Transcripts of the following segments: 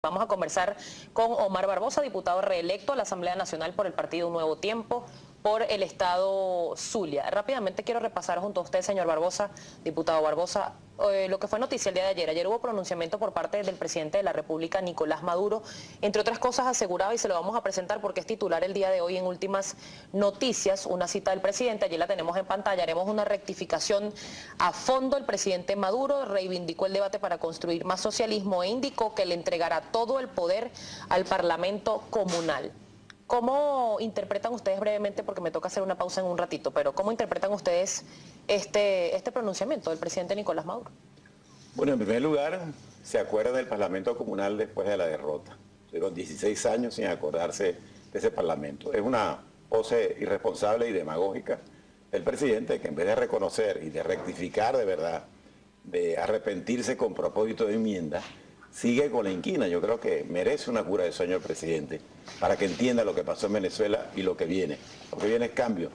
Vamos a conversar con Omar Barbosa, diputado reelecto a la Asamblea Nacional por el partido Un Nuevo Tiempo, por el estado Zulia. Rápidamente quiero repasar junto a usted, señor Barbosa, diputado Barbosa, lo que fue noticia el día de ayer. Ayer hubo pronunciamiento por parte del presidente de la República, Nicolás Maduro. Entre otras cosas aseguraba, y se lo vamos a presentar porque es titular el día de hoy en Últimas Noticias, una cita del presidente, allí la tenemos en pantalla. Haremos una rectificación a fondo. El presidente Maduro reivindicó el debate para construir más socialismo e indicó que le entregará todo el poder al Parlamento comunal. ¿Cómo interpretan ustedes brevemente, porque me toca hacer una pausa en un ratito, pero cómo interpretan ustedes este pronunciamiento del presidente Nicolás Maduro? Bueno, en primer lugar, se acuerda del Parlamento Comunal después de la derrota. Fueron 16 años sin acordarse de ese Parlamento. Es una pose irresponsable y demagógica del presidente, que en vez de reconocer y de rectificar de verdad, de arrepentirse con propósito de enmienda, sigue con la inquina. Yo creo que merece una cura de sueño el presidente para que entienda lo que pasó en Venezuela y lo que viene. Lo que viene es cambio,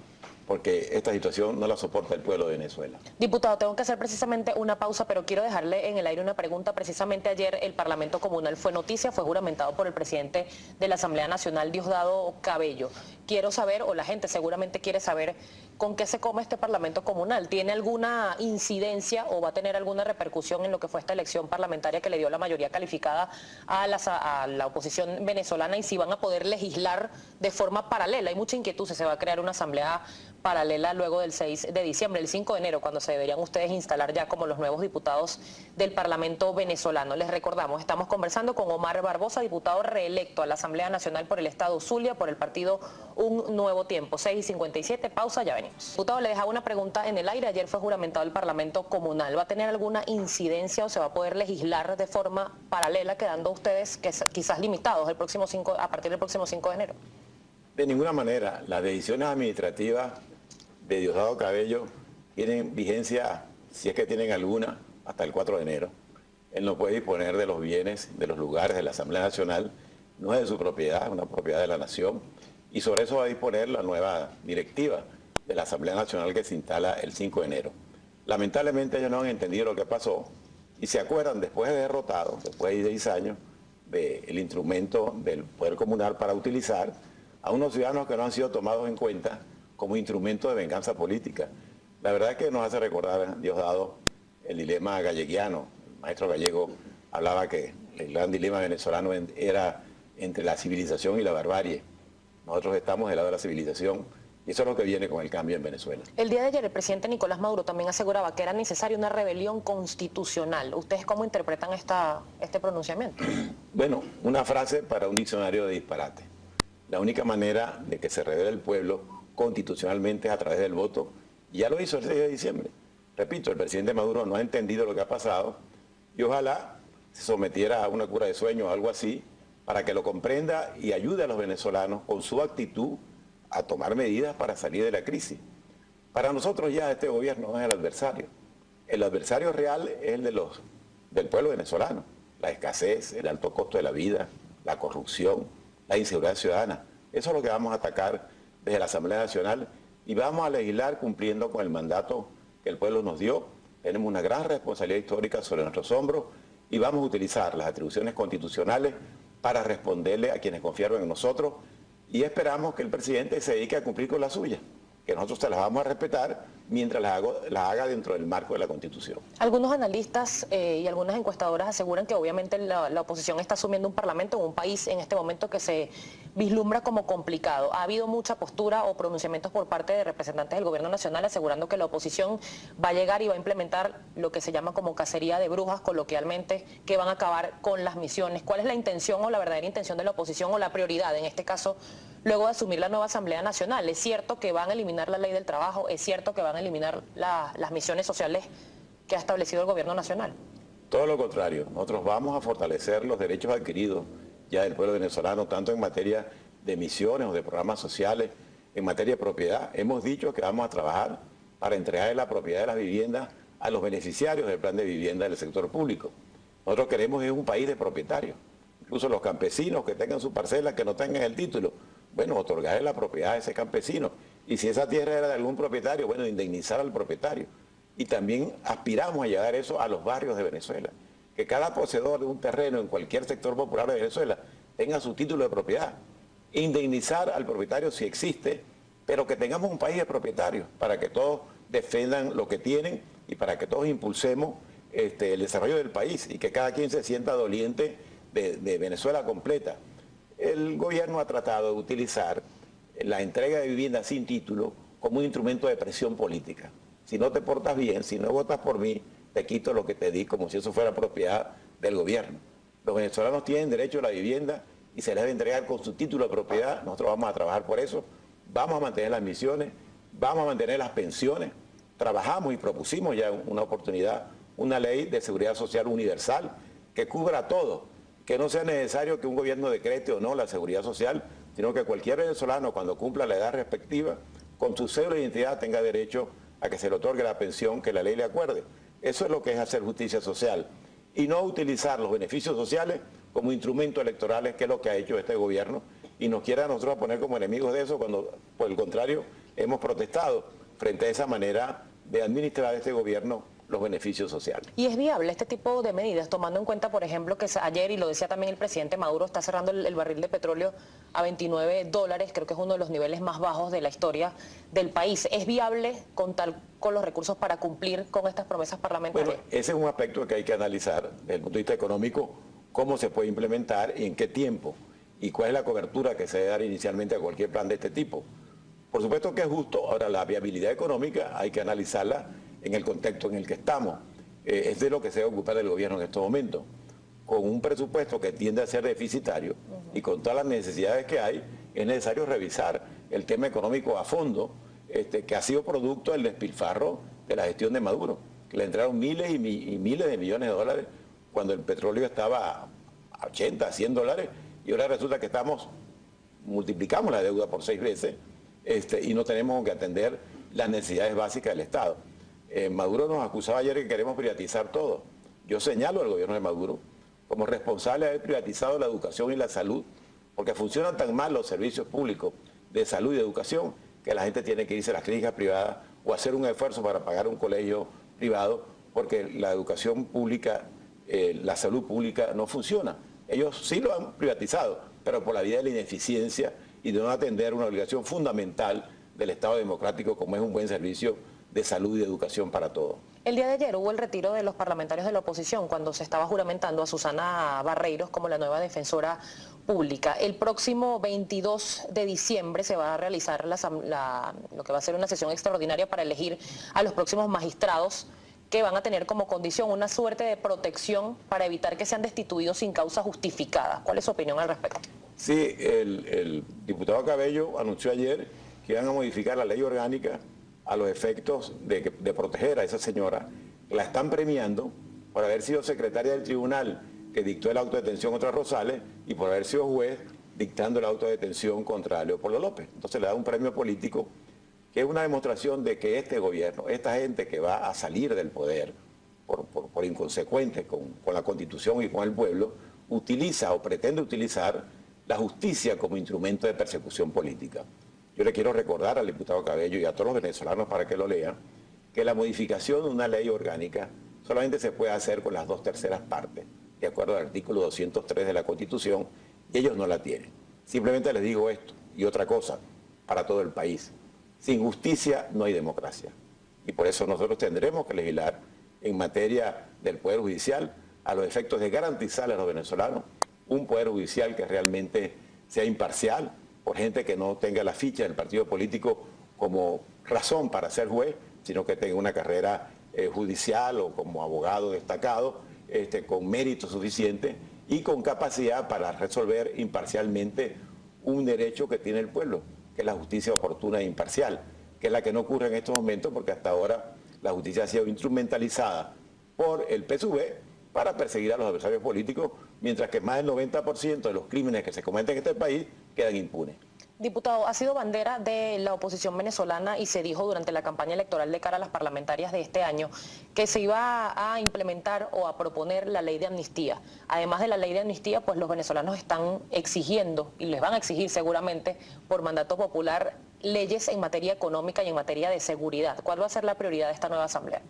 porque esta situación no la soporta el pueblo de Venezuela. Diputado, tengo que hacer precisamente una pausa, pero quiero dejarle en el aire una pregunta. Precisamente ayer el Parlamento Comunal fue noticia, fue juramentado por el presidente de la Asamblea Nacional, Diosdado Cabello. Quiero saber, o la gente seguramente quiere saber, ¿con qué se come este Parlamento Comunal? ¿Tiene alguna incidencia o va a tener alguna repercusión en lo que fue esta elección parlamentaria que le dio la mayoría calificada a la oposición venezolana, y si van a poder legislar de forma paralela? Hay mucha inquietud si se va a crear una asamblea paralela luego del 6 de diciembre, el 5 de enero, cuando se deberían ustedes instalar ya como los nuevos diputados del Parlamento venezolano. Les recordamos, estamos conversando con Omar Barbosa, diputado reelecto a la Asamblea Nacional por el estado Zulia, por el partido Un Nuevo Tiempo. 6:57, pausa, ya venimos. Diputado, le dejaba una pregunta en el aire. Ayer fue juramentado el Parlamento Comunal. ¿Va a tener alguna incidencia o se va a poder legislar de forma paralela, quedando ustedes quizás limitados a partir del próximo 5 de enero? De ninguna manera. Las decisiones administrativas de Diosdado Cabello tienen vigencia, si es que tienen alguna, hasta el 4 de enero. Él no puede disponer de los bienes, de los lugares de la Asamblea Nacional. No es de su propiedad, es una propiedad de la nación. Y sobre eso va a disponer la nueva directiva de la Asamblea Nacional que se instala el 5 de enero. Lamentablemente ellos no han entendido lo que pasó y se acuerdan, después de derrotado, después de 10 años, del instrumento del poder comunal para utilizar a unos ciudadanos que no han sido tomados en cuenta como instrumento de venganza política. La verdad es que nos hace recordar, Diosdado, el dilema galleguiano. El maestro gallego hablaba que el gran dilema venezolano era entre la civilización y la barbarie. Nosotros estamos del lado de la civilización y eso es lo que viene con el cambio en Venezuela. El día de ayer el presidente Nicolás Maduro también aseguraba que era necesaria una rebelión constitucional. ¿Ustedes cómo interpretan este pronunciamiento? Bueno, una frase para un diccionario de disparate. La única manera de que se revele el pueblo constitucionalmente es a través del voto. Y ya lo hizo el 6 de diciembre. Repito, el presidente Maduro no ha entendido lo que ha pasado y ojalá se sometiera a una cura de sueño o algo así para que lo comprenda y ayude a los venezolanos con su actitud a tomar medidas para salir de la crisis. Para nosotros ya este gobierno no es el adversario. El adversario real es el del pueblo venezolano. La escasez, el alto costo de la vida, la corrupción, la inseguridad ciudadana. Eso es lo que vamos a atacar desde la Asamblea Nacional y vamos a legislar cumpliendo con el mandato que el pueblo nos dio. Tenemos una gran responsabilidad histórica sobre nuestros hombros y vamos a utilizar las atribuciones constitucionales para responderle a quienes confiaron en nosotros y esperamos que el presidente se dedique a cumplir con la suya, que nosotros se las vamos a respetar mientras las haga dentro del marco de la Constitución. Algunos analistas y algunas encuestadoras aseguran que obviamente la oposición está asumiendo un parlamento en un país en este momento que se vislumbra como complicado. Ha habido mucha postura o pronunciamientos por parte de representantes del gobierno nacional asegurando que la oposición va a llegar y va a implementar lo que se llama como cacería de brujas, coloquialmente, que van a acabar con las misiones. ¿Cuál es la intención o la verdadera intención de la oposición o la prioridad en este caso luego de asumir la nueva Asamblea Nacional? ¿Es cierto que van a eliminar la ley del trabajo? ¿Es cierto que van a eliminar las misiones sociales que ha establecido el gobierno nacional? Todo lo contrario, nosotros vamos a fortalecer los derechos adquiridos ya del pueblo venezolano, tanto en materia de misiones o de programas sociales, en materia de propiedad. Hemos dicho que vamos a trabajar para entregar la propiedad de las viviendas a los beneficiarios del plan de vivienda del sector público. Nosotros queremos un país de propietarios, incluso los campesinos que tengan su parcela, que no tengan el título. Bueno, otorgarle la propiedad a ese campesino. Y si esa tierra era de algún propietario, bueno, indemnizar al propietario. Y también aspiramos a llevar eso a los barrios de Venezuela. que cada poseedor de un terreno en cualquier sector popular de Venezuela tenga su título de propiedad. Indemnizar al propietario si existe, pero que tengamos un país de propietarios para que todos defendan lo que tienen y para que todos impulsemos el desarrollo del país y que cada quien se sienta doliente de Venezuela completa. El gobierno ha tratado de utilizar la entrega de vivienda sin título como un instrumento de presión política. Si no te portas bien, si no votas por mí, te quito lo que te di, como si eso fuera propiedad del gobierno. Los venezolanos tienen derecho a la vivienda y se les debe entregar con su título de propiedad. Nosotros vamos a trabajar por eso, vamos a mantener las misiones, vamos a mantener las pensiones. Trabajamos y propusimos ya una oportunidad, una ley de seguridad social universal que cubra todo, que no sea necesario que un gobierno decrete o no la seguridad social, sino que cualquier venezolano cuando cumpla la edad respectiva, con su cédula de identidad tenga derecho a que se le otorgue la pensión que la ley le acuerde. Eso es lo que es hacer justicia social y no utilizar los beneficios sociales como instrumentos electorales, que es lo que ha hecho este gobierno, y nos quiere a nosotros poner como enemigos de eso cuando, por el contrario, hemos protestado frente a esa manera de administrar este gobierno los beneficios sociales. ¿Y es viable este tipo de medidas, tomando en cuenta, por ejemplo, que ayer, y lo decía también el presidente Maduro, está cerrando el barril de petróleo a $29, creo que es uno de los niveles más bajos de la historia del país? ¿Es viable contar con los recursos para cumplir con estas promesas parlamentarias? Bueno, ese es un aspecto que hay que analizar desde el punto de vista económico, cómo se puede implementar y en qué tiempo, y cuál es la cobertura que se debe dar inicialmente a cualquier plan de este tipo. Por supuesto que es justo. Ahora, la viabilidad económica hay que analizarla en el contexto en el que estamos. Es de lo que se debe ocupar el gobierno en estos momentos. Con un presupuesto que tiende a ser deficitario y con todas las necesidades que hay, es necesario revisar el tema económico a fondo, que ha sido producto del despilfarro de la gestión de Maduro, que le entraron miles y miles de millones de dólares cuando el petróleo estaba a 80, $100, y ahora resulta que multiplicamos la deuda por 6 veces, y no tenemos que atender las necesidades básicas del Estado. Maduro nos acusaba ayer que queremos privatizar todo. Yo señalo al gobierno de Maduro como responsable de haber privatizado la educación y la salud, porque funcionan tan mal los servicios públicos de salud y de educación que la gente tiene que irse a las clínicas privadas o hacer un esfuerzo para pagar un colegio privado, porque la educación pública, la salud pública no funciona. Ellos sí lo han privatizado, pero por la vía de la ineficiencia y de no atender una obligación fundamental del Estado democrático, como es un buen servicio de salud y de educación para todos. El día de ayer hubo el retiro de los parlamentarios de la oposición cuando se estaba juramentando a Susana Barreiros como la nueva defensora pública. El próximo 22 de diciembre se va a realizar lo que va a ser una sesión extraordinaria para elegir a los próximos magistrados que van a tener como condición una suerte de protección para evitar que sean destituidos sin causa justificada. ¿Cuál es su opinión al respecto? Sí, el diputado Cabello anunció ayer que iban a modificar la ley orgánica a los efectos de proteger a esa señora. La están premiando por haber sido secretaria del tribunal que dictó el auto de detención contra Rosales y por haber sido juez dictando el auto de detención contra Leopoldo López. Entonces le da un premio político que es una demostración de que este gobierno, esta gente que va a salir del poder por inconsecuente con la Constitución y con el pueblo, utiliza o pretende utilizar la justicia como instrumento de persecución política. Yo le quiero recordar al diputado Cabello y a todos los venezolanos para que lo lean, que la modificación de una ley orgánica solamente se puede hacer con las 2/3 partes, de acuerdo al artículo 203 de la Constitución, y ellos no la tienen. Simplemente les digo esto y otra cosa para todo el país. Sin justicia no hay democracia. Y por eso nosotros tendremos que legislar en materia del Poder Judicial a los efectos de garantizarle a los venezolanos un Poder Judicial que realmente sea imparcial, por gente que no tenga la ficha del partido político como razón para ser juez, sino que tenga una carrera judicial o como abogado destacado, con mérito suficiente y con capacidad para resolver imparcialmente un derecho que tiene el pueblo, que es la justicia oportuna e imparcial, que es la que no ocurre en estos momentos porque hasta ahora la justicia ha sido instrumentalizada por el PSUV para perseguir a los adversarios políticos, mientras que más del 90% de los crímenes que se cometen en este país quedan impunes. Diputado, ha sido bandera de la oposición venezolana y se dijo durante la campaña electoral de cara a las parlamentarias de este año que se iba a implementar o a proponer la ley de amnistía. Además de la ley de amnistía, pues los venezolanos están exigiendo, y les van a exigir seguramente por mandato popular, leyes en materia económica y en materia de seguridad. ¿Cuál va a ser la prioridad de esta nueva asamblea?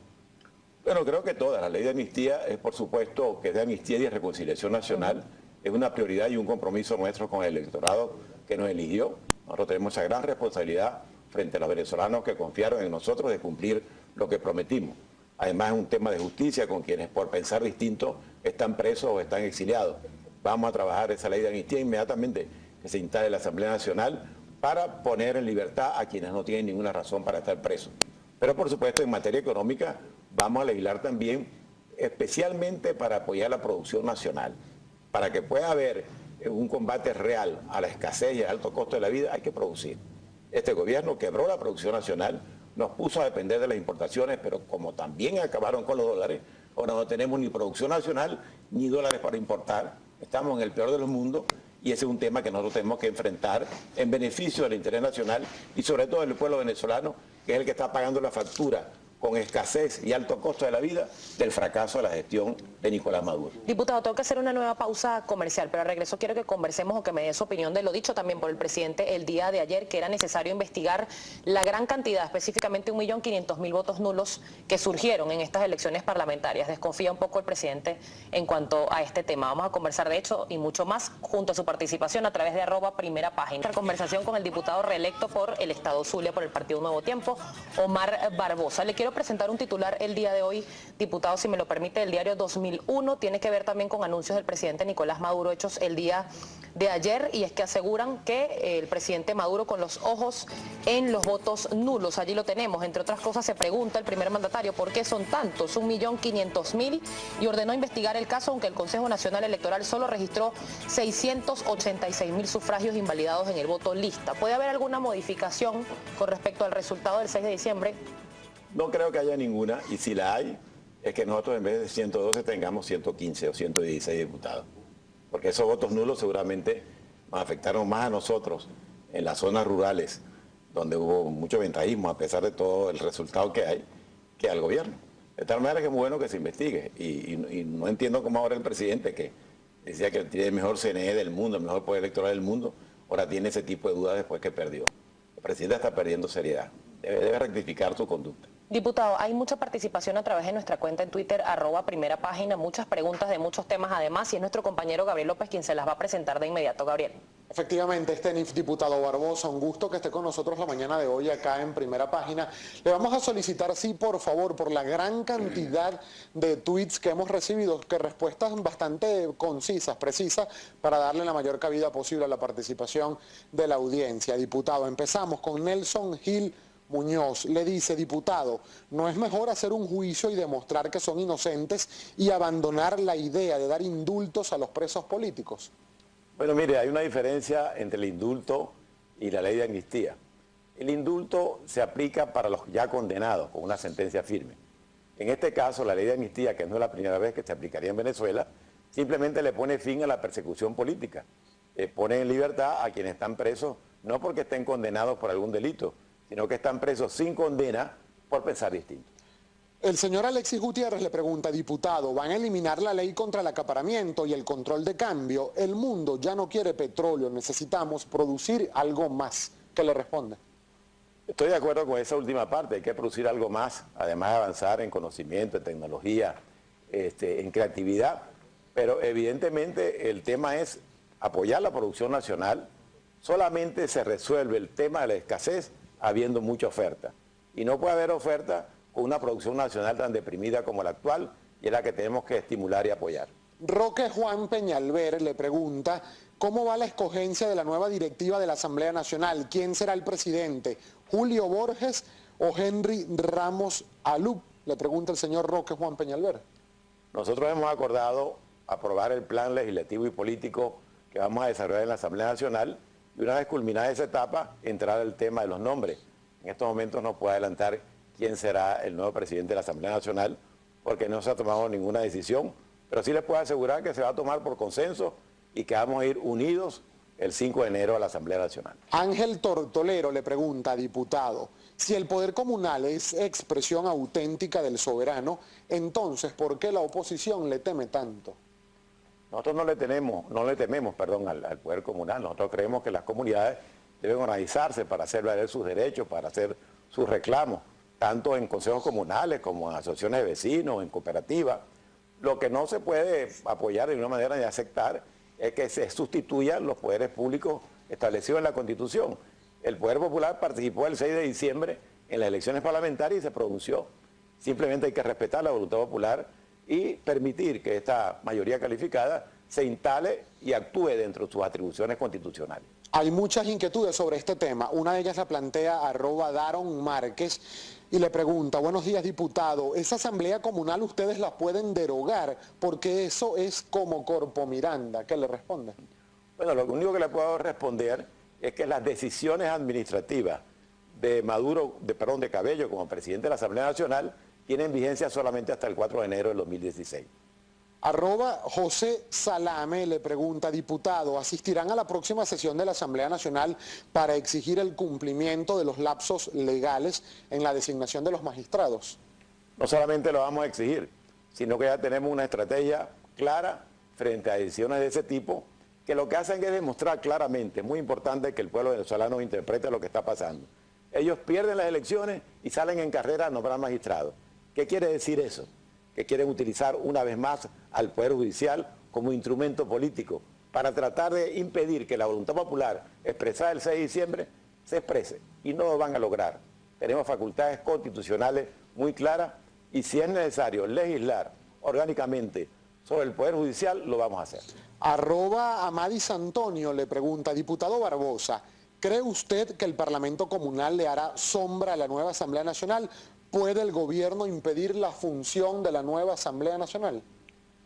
Bueno, creo que toda la ley de amnistía es, por supuesto, que es de amnistía y de reconciliación nacional. Es una prioridad y un compromiso nuestro con el electorado que nos eligió. Nosotros tenemos esa gran responsabilidad frente a los venezolanos que confiaron en nosotros de cumplir lo que prometimos. Además es un tema de justicia con quienes por pensar distinto están presos o están exiliados. Vamos a trabajar esa ley de amnistía inmediatamente que se instale en la Asamblea Nacional para poner en libertad a quienes no tienen ninguna razón para estar presos. Pero por supuesto en materia económica vamos a legislar también especialmente para apoyar la producción nacional. Para que pueda haber un combate real a la escasez y al alto costo de la vida hay que producir. Este gobierno quebró la producción nacional, nos puso a depender de las importaciones, pero como también acabaron con los dólares, ahora no tenemos ni producción nacional ni dólares para importar. Estamos en el peor de los mundos y ese es un tema que nosotros tenemos que enfrentar en beneficio del interés nacional y sobre todo del pueblo venezolano, que es el que está pagando la factura con escasez y alto costo de la vida del fracaso de la gestión de Nicolás Maduro. Diputado, tengo que hacer una nueva pausa comercial, pero al regreso quiero que conversemos o que me dé su opinión de lo dicho también por el presidente el día de ayer, que era necesario investigar la gran cantidad, específicamente 1.500.000 votos nulos que surgieron en estas elecciones parlamentarias. Desconfía un poco el presidente en cuanto a este tema. Vamos a conversar de hecho y mucho más junto a su participación a través de @primerapágina. Nuestra conversación con el diputado reelecto por el Estado Zulia por el Partido Nuevo Tiempo, Omar Barbosa. Le quiero presentar un titular el día de hoy, diputado, si me lo permite, del diario 2001, tiene que ver también con anuncios del presidente Nicolás Maduro hechos el día de ayer, y es que aseguran que el presidente Maduro con los ojos en los votos nulos. Allí lo tenemos. Entre otras cosas se pregunta el primer mandatario por qué son tantos, 1.500.000, y ordenó investigar el caso, aunque el Consejo Nacional Electoral solo registró 686.000 sufragios invalidados en el voto lista. ¿Puede haber alguna modificación con respecto al resultado del 6 de diciembre? No creo que haya ninguna, y si la hay, es que nosotros en vez de 112 tengamos 115 o 116 diputados. Porque esos votos nulos seguramente nos afectaron más a nosotros en las zonas rurales, donde hubo mucho ventajismo, a pesar de todo el resultado que hay, que al gobierno. De tal manera que es muy bueno que se investigue. Y no entiendo cómo ahora el presidente, que decía que tiene el mejor CNE del mundo, el mejor poder electoral del mundo, ahora tiene ese tipo de dudas después que perdió. El presidente está perdiendo seriedad. Debe rectificar su conducta. Diputado, hay mucha participación a través de nuestra cuenta en Twitter, @primerapágina, muchas preguntas de muchos temas además, y es nuestro compañero Gabriel López quien se las va a presentar de inmediato. Gabriel. Efectivamente, diputado Barbosa, un gusto que esté con nosotros la mañana de hoy acá en Primera Página. Le vamos a solicitar, sí, por favor, por la gran cantidad de tweets que hemos recibido, que respuestas bastante concisas, precisas, para darle la mayor cabida posible a la participación de la audiencia. Diputado, empezamos con Nelson Gil Muñoz. Le dice, diputado, ¿no es mejor hacer un juicio y demostrar que son inocentes y abandonar la idea de dar indultos a los presos políticos? Bueno, mire, hay una diferencia entre el indulto y la ley de amnistía. El indulto se aplica para los ya condenados con una sentencia firme. En este caso, la ley de amnistía, que no es la primera vez que se aplicaría en Venezuela, simplemente le pone fin a la persecución política. Pone en libertad a quienes están presos, no porque estén condenados por algún delito, sino que están presos sin condena por pensar distinto. El señor Alexis Gutiérrez le pregunta, diputado, ¿van a eliminar la ley contra el acaparamiento y el control de cambio? El mundo ya no quiere petróleo, necesitamos producir algo más. ¿Qué le responde? Estoy de acuerdo con esa última parte, hay que producir algo más, además de avanzar en conocimiento, en tecnología, en creatividad, pero evidentemente el tema es apoyar la producción nacional. Solamente se resuelve el tema de la escasez habiendo mucha oferta, y no puede haber oferta con una producción nacional tan deprimida como la actual, y es la que tenemos que estimular y apoyar. Roque Juan Peñalver le pregunta, ¿cómo va la escogencia de la nueva directiva de la Asamblea Nacional? ¿Quién será el presidente? ¿Julio Borges o Henry Ramos Alup? Le pregunta el señor Roque Juan Peñalver. Nosotros hemos acordado aprobar el plan legislativo y político que vamos a desarrollar en la Asamblea Nacional, y una vez culminada esa etapa, entrar al tema de los nombres. En estos momentos no puedo adelantar quién será el nuevo presidente de la Asamblea Nacional, porque no se ha tomado ninguna decisión, pero sí les puedo asegurar que se va a tomar por consenso y que vamos a ir unidos el 5 de enero a la Asamblea Nacional. Ángel Tortolero le pregunta, diputado, si el poder comunal es expresión auténtica del soberano, entonces, ¿por qué la oposición le teme tanto? Nosotros no le tememos al poder comunal. Nosotros creemos que las comunidades deben organizarse para hacer valer sus derechos, para hacer sus reclamos. tanto en consejos comunales como en asociaciones de vecinos, en cooperativas. Lo que no se puede apoyar de una manera ni aceptar es que se sustituyan los poderes públicos establecidos en la Constitución. El Poder Popular participó el 6 de diciembre en las elecciones parlamentarias y se pronunció. Simplemente hay que respetar la voluntad popular y permitir que esta mayoría calificada se instale y actúe dentro de sus atribuciones constitucionales. Hay muchas inquietudes sobre este tema. Una de ellas la plantea @Daron Márquez y le pregunta: buenos días, diputado, ¿esa asamblea comunal ustedes la pueden derogar? Porque eso es como Corpo Miranda. ¿Qué le responde? Bueno, lo único que le puedo responder es que las decisiones administrativas de Cabello como presidente de la Asamblea Nacional tienen vigencia solamente hasta el 4 de enero del 2016. @José Salame le pregunta: diputado, ¿asistirán a la próxima sesión de la Asamblea Nacional para exigir el cumplimiento de los lapsos legales en la designación de los magistrados? No solamente lo vamos a exigir, sino que ya tenemos una estrategia clara frente a decisiones de ese tipo, que lo que hacen es demostrar claramente, es muy importante que el pueblo venezolano interprete lo que está pasando. Ellos pierden las elecciones y salen en carrera a nombrar magistrados. ¿Qué quiere decir eso? Que quieren utilizar una vez más al Poder Judicial como instrumento político para tratar de impedir que la voluntad popular expresada el 6 de diciembre se exprese, y no lo van a lograr. Tenemos facultades constitucionales muy claras y si es necesario legislar orgánicamente sobre el Poder Judicial, lo vamos a hacer. @Amadis Antonio le pregunta: diputado Barbosa, ¿cree usted que el Parlamento Comunal le hará sombra a la nueva Asamblea Nacional? ¿Puede el gobierno impedir la función de la nueva Asamblea Nacional?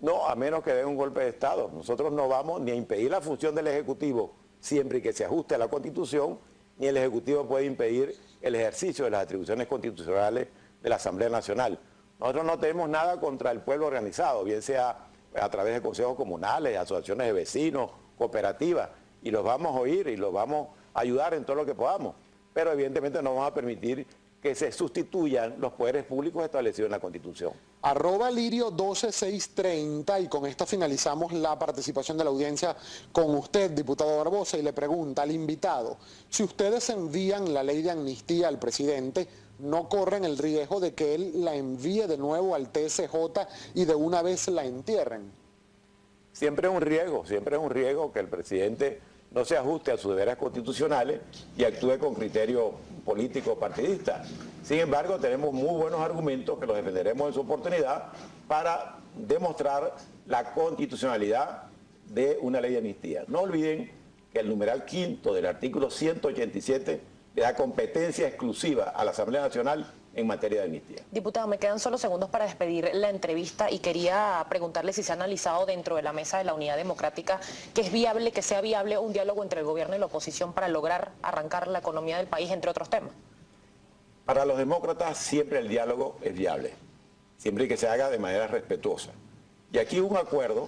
No, a menos que dé un golpe de Estado. Nosotros no vamos ni a impedir la función del Ejecutivo siempre que se ajuste a la Constitución, ni el Ejecutivo puede impedir el ejercicio de las atribuciones constitucionales de la Asamblea Nacional. Nosotros no tenemos nada contra el pueblo organizado, bien sea a través de consejos comunales, asociaciones de vecinos, cooperativas, y los vamos a oír y los vamos a ayudar en todo lo que podamos, pero evidentemente no vamos a permitir que se sustituyan los poderes públicos establecidos en la Constitución. @Lirio12630, y con esto finalizamos la participación de la audiencia con usted, diputado Barbosa, y le pregunta al invitado: si ustedes envían la ley de amnistía al presidente, ¿no corren el riesgo de que él la envíe de nuevo al TSJ y de una vez la entierren? Siempre es un riesgo que el presidente no se ajuste a sus deberes constitucionales y actúe con criterio político partidista. Sin embargo, tenemos muy buenos argumentos que los defenderemos en su oportunidad para demostrar la constitucionalidad de una ley de amnistía. No olviden que el numeral 5 del artículo 187 le da competencia exclusiva a la Asamblea Nacional en materia de amnistía. Diputado, me quedan solo segundos para despedir la entrevista y quería preguntarle si se ha analizado dentro de la mesa de la Unidad Democrática que es viable, que sea viable un diálogo entre el gobierno y la oposición para lograr arrancar la economía del país, entre otros temas. Para los demócratas siempre el diálogo es viable, siempre que se haga de manera respetuosa. Y aquí un acuerdo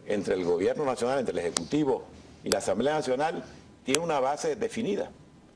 entre el gobierno nacional, entre el Ejecutivo y la Asamblea Nacional tiene una base definida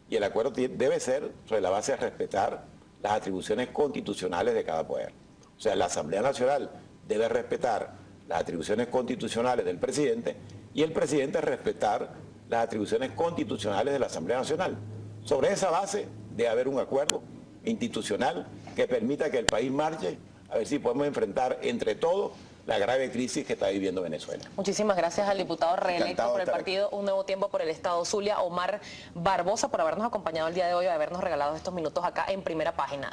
y el acuerdo debe ser sobre la base de respetar las atribuciones constitucionales de cada poder. O sea, la Asamblea Nacional debe respetar las atribuciones constitucionales del presidente y el presidente respetar las atribuciones constitucionales de la Asamblea Nacional. Sobre esa base debe haber un acuerdo institucional que permita que el país marche, a ver si podemos enfrentar entre todos la grave crisis que está viviendo Venezuela. Muchísimas gracias al diputado reelecto Encantado por el de estar partido Un Nuevo Tiempo por el Estado Zulia, Omar Barbosa, por habernos acompañado el día de hoy y habernos regalado estos minutos acá en Primera Página.